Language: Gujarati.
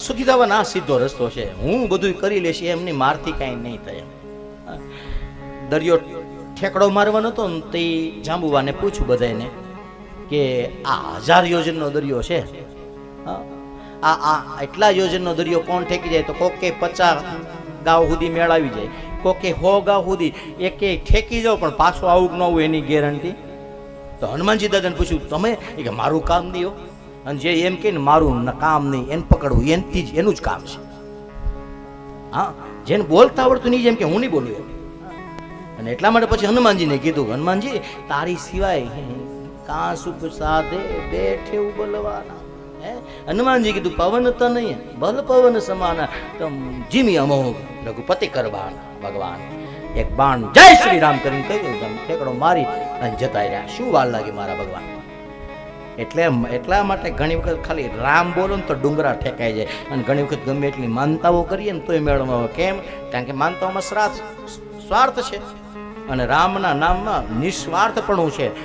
સુખી થવાનો આ સીધો રસ્તો છે. હું બધું કરી લેશ એમની મારથી કાંઈ નહીં થાય. દરિયો ઠેકડો મારવાનો હતો ને તે જાંબુવાને પૂછ્યું બધાને કે આ 1000 યોજનનો દરિયો છે, આ એટલા યોજનનો દરિયો કોણ ઠેકી જાય? તો કોકે 50 ગાવ સુધી મેળાવી જાય, કોકે 100 ગાવ સુધી એક ઠેકી જાવ પણ પાછો આવું ન હોય એની ગેરંટી. તો હનુમાનજી દાદાને પૂછ્યું તમે? એ કે મારું કામ નહીં હો. અને જે એમ કે ને મારું કામ નહીં એને પકડવું એનથી જ એનું જ કામ છે. હા, જેને બોલતા આવડતું નહીં, જેમ કે હું નહીં બોલું એમ. અને એટલા માટે પછી હનુમાનજીને કીધું, હનુમાનજી તારી સિવાય કાં સુખ સાધે બેઠે બલવાના. હનુમાનજી કીધું પવન તો નહીં બલ પવન સમાના તમ જીમી અમોહ રઘુપતિ કરવાના. ભગવાન એક બાણ જય શ્રી રામ કરીને કહ્યું, ઠેકડો મારી અને જતા રહ્યા. શું વાર લાગી મારા ભગવાન? એટલા માટે ઘણી વખત ખાલી રામ બોલો ને તો ડુંગરા ઠેકાઈ જાય. અને ઘણી વખત ગમે એટલી માનતાઓ કરીએ ને તોય મેળવવામાં આવે. કેમ? કારણ કે માનતાઓમાં સ્વાર્થ છે અને રામના નામમાં નિસ્વાર્થપણું છે.